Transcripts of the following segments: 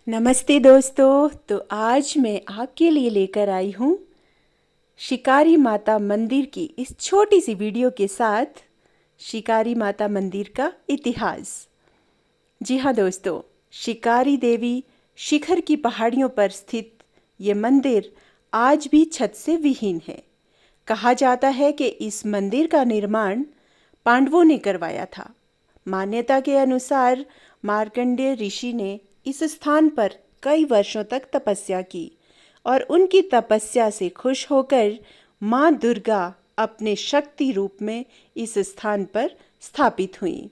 नमस्ते दोस्तों। तो आज मैं आपके लिए लेकर आई हूँ शिकारी माता मंदिर की इस छोटी सी वीडियो के साथ शिकारी माता मंदिर का इतिहास। जी हाँ दोस्तों, शिकारी देवी शिखर की पहाड़ियों पर स्थित ये मंदिर आज भी छत से विहीन है। कहा जाता है कि इस मंदिर का निर्माण पांडवों ने करवाया था। मान्यता के अनुसार मार्कंडेय ऋषि ने इस स्थान पर कई वर्षों तक तपस्या की और उनकी तपस्या से खुश होकर माँ दुर्गा अपने शक्ति रूप में इस स्थान पर स्थापित हुई।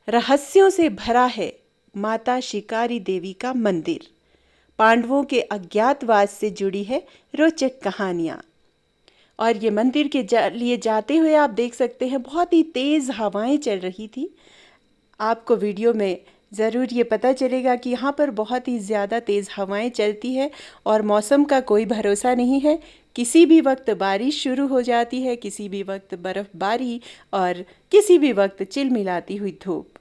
रहस्यों से भरा है माता शिकारी देवी का मंदिर। पांडवों के अज्ञातवास से जुड़ी है रोचक कहानियाँ। और ये मंदिर के लिए जाते हुए आप देख सकते हैं बहुत ही तेज़ हवाएं चल रही थी। आपको वीडियो में ज़रूर ये पता चलेगा कि यहाँ पर बहुत ही ज़्यादा तेज़ हवाएं चलती है और मौसम का कोई भरोसा नहीं है। किसी भी वक्त बारिश शुरू हो जाती है, किसी भी वक्त बर्फ़बारी और किसी भी वक्त चिलमिलाती हुई धूप।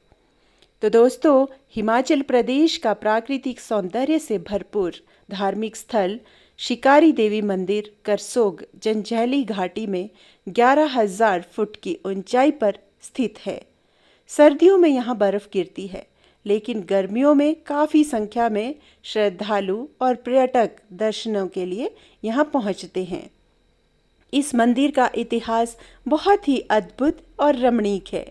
तो दोस्तों, हिमाचल प्रदेश का प्राकृतिक सौंदर्य से भरपूर धार्मिक स्थल शिकारी देवी मंदिर करसोग जंजैहली घाटी में 11,000 फुट की ऊंचाई पर स्थित है। सर्दियों में यहाँ बर्फ गिरती है, लेकिन गर्मियों में काफ़ी संख्या में श्रद्धालु और पर्यटक दर्शनों के लिए यहाँ पहुँचते हैं। इस मंदिर का इतिहास बहुत ही अद्भुत और रमणीक है।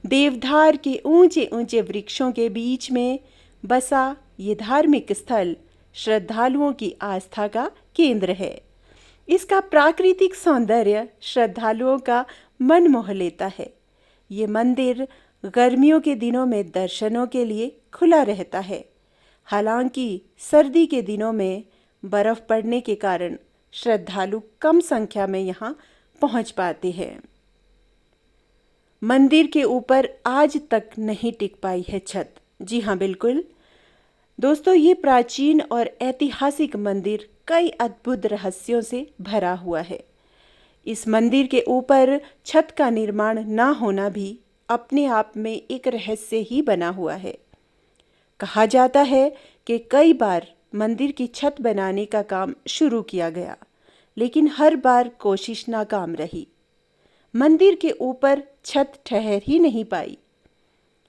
देवधार के ऊंचे ऊंचे वृक्षों के बीच में बसा ये धार्मिक स्थल श्रद्धालुओं की आस्था का केंद्र है। इसका प्राकृतिक सौंदर्य श्रद्धालुओं का मन मोह लेता है। ये मंदिर गर्मियों के दिनों में दर्शनों के लिए खुला रहता है। हालांकि सर्दी के दिनों में बर्फ पड़ने के कारण श्रद्धालु कम संख्या में यहाँ पहुँच पाते हैं। मंदिर के ऊपर आज तक नहीं टिक पाई है छत। जी हाँ, बिल्कुल दोस्तों, ये प्राचीन और ऐतिहासिक मंदिर कई अद्भुत रहस्यों से भरा हुआ है। इस मंदिर के ऊपर छत का निर्माण ना होना भी अपने आप में एक रहस्य ही बना हुआ है। कहा जाता है कि कई बार मंदिर की छत बनाने का काम शुरू किया गया, लेकिन हर बार कोशिश नाकाम रही। मंदिर के ऊपर छत ठहर ही नहीं पाई।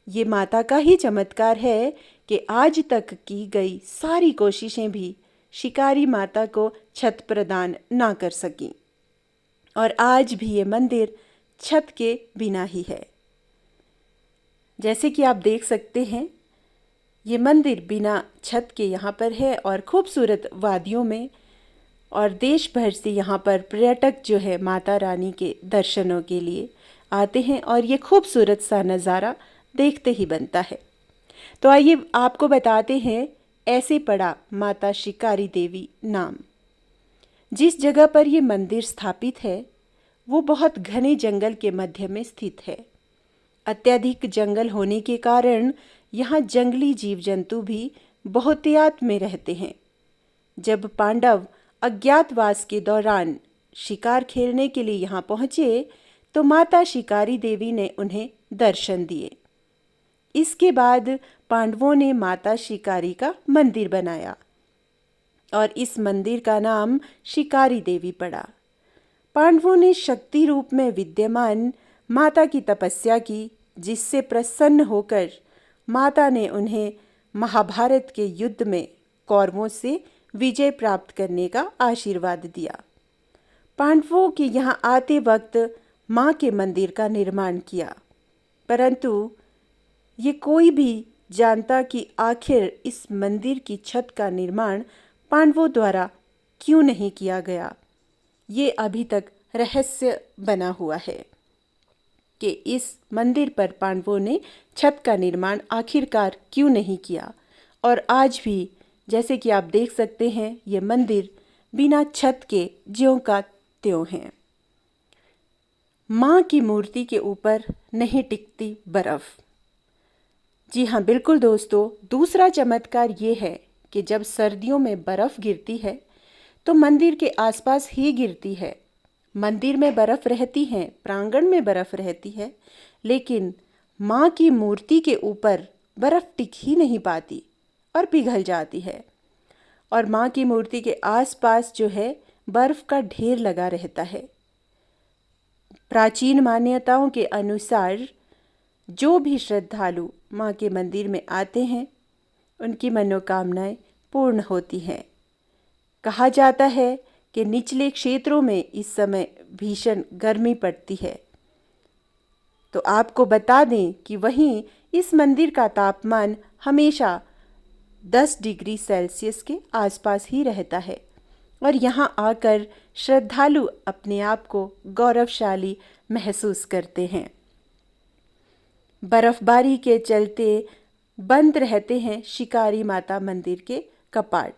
ये माता का ही चमत्कार है कि आज तक की गई सारी कोशिशें भी शिकारी माता को छत प्रदान ना कर सकीं और आज भी ये मंदिर छत के बिना ही है। जैसे कि आप देख सकते हैं, ये मंदिर बिना छत के यहाँ पर है और खूबसूरत वादियों में और देश भर से यहाँ पर पर्यटक जो है माता रानी के दर्शनों के लिए आते हैं और ये खूबसूरत सा नज़ारा देखते ही बनता है। तो आइए आपको बताते हैं ऐसे पड़ा माता शिकारी देवी नाम। जिस जगह पर ये मंदिर स्थापित है वो बहुत घने जंगल के मध्य में स्थित है। अत्यधिक जंगल होने के कारण यहाँ जंगली जीव जंतु भी बहुतायत में रहते हैं। जब पांडव अज्ञातवास के दौरान शिकार खेलने के लिए यहाँ पहुँचे तो माता शिकारी देवी ने उन्हें दर्शन दिए। इसके बाद पांडवों ने माता शिकारी का मंदिर बनाया और इस मंदिर का नाम शिकारी देवी पड़ा। पांडवों ने शक्ति रूप में विद्यमान माता की तपस्या की, जिससे प्रसन्न होकर माता ने उन्हें महाभारत के युद्ध में कौरवों से विजय प्राप्त करने का आशीर्वाद दिया। पांडवों के यहाँ आते वक्त माँ के मंदिर का निर्माण किया, परंतु ये कोई भी जानता कि आखिर इस मंदिर की छत का निर्माण पांडवों द्वारा क्यों नहीं किया गया। ये अभी तक रहस्य बना हुआ है कि इस मंदिर पर पांडवों ने छत का निर्माण आखिरकार क्यों नहीं किया। और आज भी जैसे कि आप देख सकते हैं, ये मंदिर बिना छत के ज्यों का त्यों है। माँ की मूर्ति के ऊपर नहीं टिकती बर्फ। जी हाँ, बिल्कुल दोस्तों, दूसरा चमत्कार ये है कि जब सर्दियों में बर्फ गिरती है तो मंदिर के आसपास ही गिरती है। मंदिर में बर्फ रहती है, प्रांगण में बर्फ रहती है, लेकिन माँ की मूर्ति के ऊपर बर्फ टिक ही नहीं पाती। और पिघल जाती है। और माँ की मूर्ति के आसपास जो है बर्फ का ढेर लगा रहता है। प्राचीन मान्यताओं के अनुसार जो भी श्रद्धालु माँ के मंदिर में आते हैं उनकी मनोकामनाएं पूर्ण होती हैं। कहा जाता है कि निचले क्षेत्रों में इस समय भीषण गर्मी पड़ती है। तो आपको बता दें कि वहीं इस मंदिर का तापमान हमेशा 10 डिग्री सेल्सियस के आसपास ही रहता है और यहाँ आकर श्रद्धालु अपने आप को गौरवशाली महसूस करते हैं। बर्फबारी के चलते बंद रहते हैं शिकारी माता मंदिर के कपाट,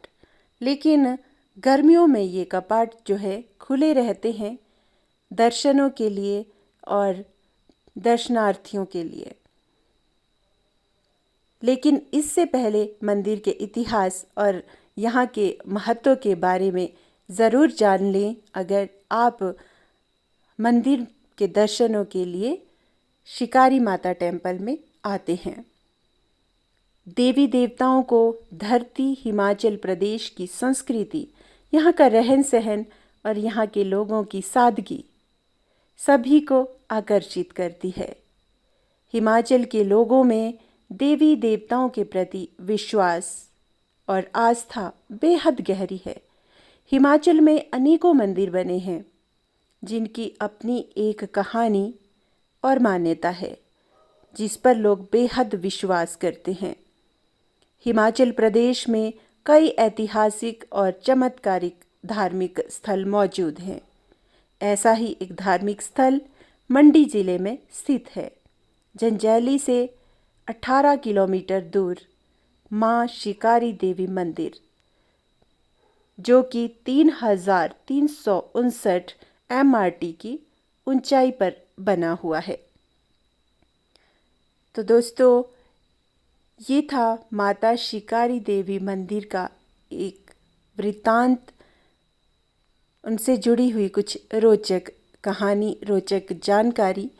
लेकिन गर्मियों में ये कपाट जो है खुले रहते हैं दर्शनों के लिए और दर्शनार्थियों के लिए। लेकिन इससे पहले मंदिर के इतिहास और यहाँ के महत्व के बारे में ज़रूर जान लें अगर आप मंदिर के दर्शनों के लिए शिकारी माता टेम्पल में आते हैं। देवी देवताओं को धरती हिमाचल प्रदेश की संस्कृति, यहाँ का रहन सहन और यहाँ के लोगों की सादगी सभी को आकर्षित करती है। हिमाचल के लोगों में देवी देवताओं के प्रति विश्वास और आस्था बेहद गहरी है। हिमाचल में अनेकों मंदिर बने हैं जिनकी अपनी एक कहानी और मान्यता है जिस पर लोग बेहद विश्वास करते हैं। हिमाचल प्रदेश में कई ऐतिहासिक और चमत्कारिक धार्मिक स्थल मौजूद हैं। ऐसा ही एक धार्मिक स्थल मंडी जिले में स्थित है। जंजैहली से 18 किलोमीटर दूर माँ शिकारी देवी मंदिर, जो कि 3359 MRT की ऊंचाई पर बना हुआ है। तो दोस्तों, ये था माता शिकारी देवी मंदिर का एक वृत्तांत, उनसे जुड़ी हुई कुछ रोचक कहानी, रोचक जानकारी।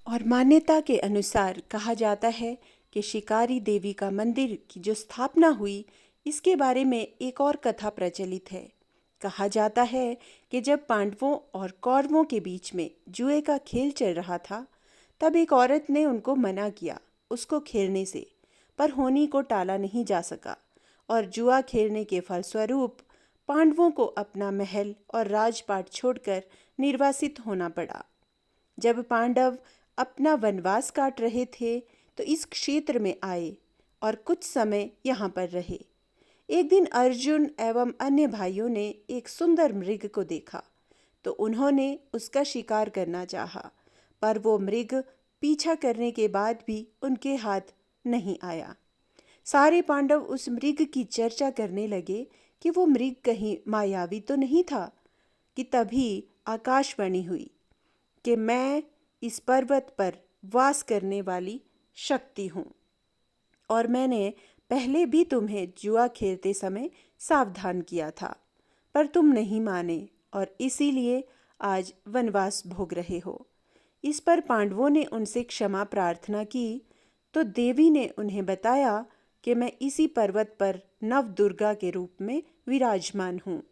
और मान्यता के अनुसार कहा जाता है कि शिकारी देवी का मंदिर की जो स्थापना हुई, इसके बारे में एक और कथा प्रचलित है। कहा जाता है कि जब पांडवों और कौरवों के बीच में जुए का खेल चल रहा था, तब एक औरत ने उनको मना किया उसको खेलने से, पर होनी को टाला नहीं जा सका और जुआ खेलने के फलस्वरूप पांडवों को अपना महल और राजपाट छोड़कर निर्वासित होना पड़ा। जब पांडव अपना वनवास काट रहे थे तो इस क्षेत्र में आए और कुछ समय यहाँ पर रहे। एक दिन अर्जुन एवं अन्य भाइयों ने एक सुंदर मृग को देखा तो उन्होंने उसका शिकार करना चाहा, पर वो मृग पीछा करने के बाद भी उनके हाथ नहीं आया। सारे पांडव उस मृग की चर्चा करने लगे कि वो मृग कहीं मायावी तो नहीं था कि तभी आकाशवाणी हुई कि मैं इस पर्वत पर वास करने वाली शक्ति हूँ और मैंने पहले भी तुम्हें जुआ खेलते समय सावधान किया था, पर तुम नहीं माने और इसीलिए आज वनवास भोग रहे हो। इस पर पांडवों ने उनसे क्षमा प्रार्थना की तो देवी ने उन्हें बताया कि मैं इसी पर्वत पर नवदुर्गा के रूप में विराजमान हूँ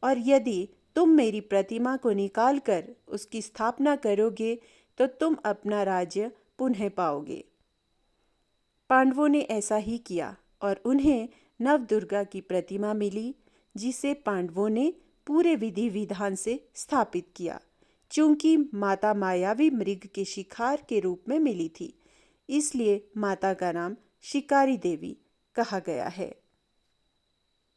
और यदि तुम मेरी प्रतिमा को निकालकर उसकी स्थापना करोगे तो तुम अपना राज्य पुनः पाओगे। पांडवों ने ऐसा ही किया और उन्हें नवदुर्गा की प्रतिमा मिली, जिसे पांडवों ने पूरे विधि विधान से स्थापित किया। चूंकि माता मायावी मृग के शिकार के रूप में मिली थी, इसलिए माता का नाम शिकारी देवी कहा गया है।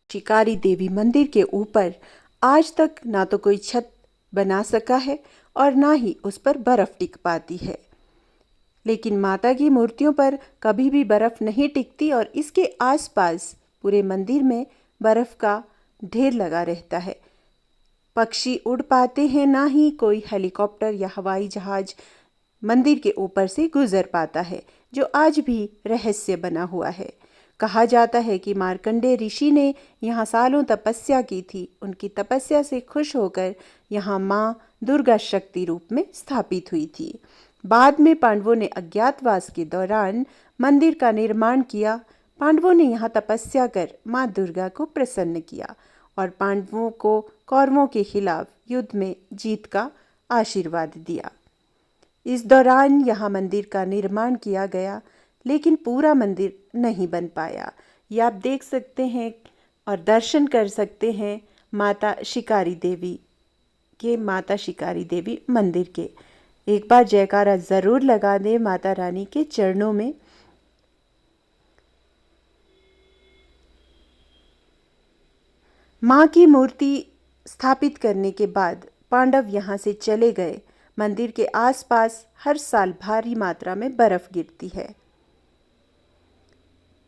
शिकारी देवी मंदिर के ऊपर आज तक ना तो कोई छत बना सका है और ना ही उस पर बर्फ टिक पाती है। लेकिन माता की मूर्तियों पर कभी भी बर्फ नहीं टिकती और इसके आसपास पूरे मंदिर में बर्फ का ढेर लगा रहता है। पक्षी उड़ पाते हैं, ना ही कोई हेलीकॉप्टर या हवाई जहाज मंदिर के ऊपर से गुजर पाता है, जो आज भी रहस्य बना हुआ है। कहा जाता है कि मार्कंडेय ऋषि ने यहाँ सालों तपस्या की थी। उनकी तपस्या से खुश होकर यहाँ माँ दुर्गा शक्ति रूप में स्थापित हुई थी। बाद में पांडवों ने अज्ञातवास के दौरान मंदिर का निर्माण किया। पांडवों ने यहाँ तपस्या कर माँ दुर्गा को प्रसन्न किया और पांडवों को कौरवों के खिलाफ युद्ध में जीत का आशीर्वाद दिया। इस दौरान यहाँ मंदिर का निर्माण किया गया, लेकिन पूरा मंदिर नहीं बन पाया। ये आप देख सकते हैं और दर्शन कर सकते हैं माता शिकारी देवी मंदिर के। एक बार जयकारा ज़रूर लगा दें माता रानी के चरणों में। माँ की मूर्ति स्थापित करने के बाद पांडव यहाँ से चले गए। मंदिर के आसपास हर साल भारी मात्रा में बर्फ गिरती है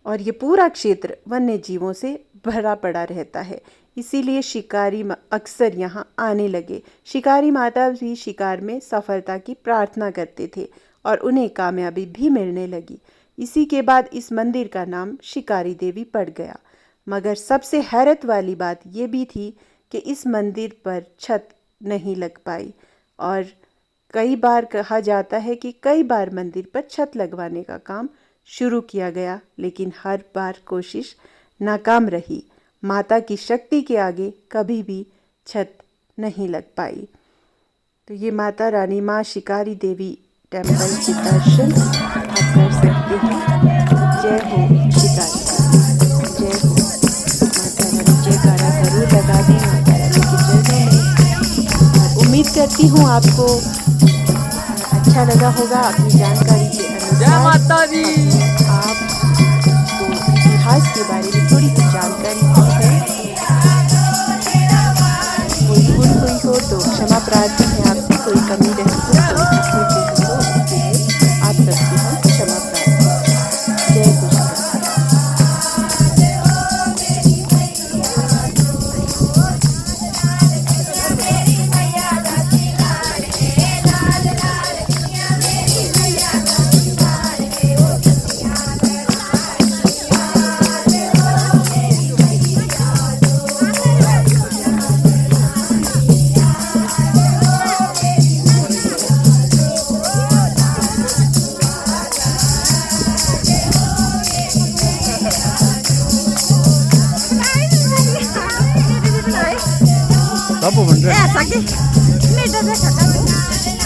और ये पूरा क्षेत्र वन्य जीवों से भरा पड़ा रहता है, इसीलिए शिकारी अक्सर यहाँ आने लगे। शिकारी माता भी शिकार में सफलता की प्रार्थना करते थे और उन्हें कामयाबी भी मिलने लगी। इसी के बाद इस मंदिर का नाम शिकारी देवी पड़ गया। मगर सबसे हैरत वाली बात ये भी थी कि इस मंदिर पर छत नहीं लग पाई और कई बार कहा जाता है कि कई बार मंदिर पर छत लगवाने का काम शुरू किया गया, लेकिन हर बार कोशिश नाकाम रही। माता की शक्ति के आगे कभी भी छत नहीं लग पाई। तो ये माता रानी माँ शिकारी देवी टेम्पल के दर्शन आप कर सकते हैं। जय हो शिकारी, जय हो माता रानी। जयकारा जरूर लगा दें माता रानी के चरणों में। और उम्मीद करती हूँ आपको अच्छा लगा होगा। अपनी जानकारी के अनुसार जय माता दी। आपको इतिहास के बारे में थोड़ी सी जानकारी दी है। कोई भूल हुई हो तो क्षमा प्रार्थी है आपसे। कोई कमी रही हो तो उसके लिए आप सबसे हम क्षमा प्रार्थी। जय Krishna. Apa benda? Sakit. Ini dah cakap.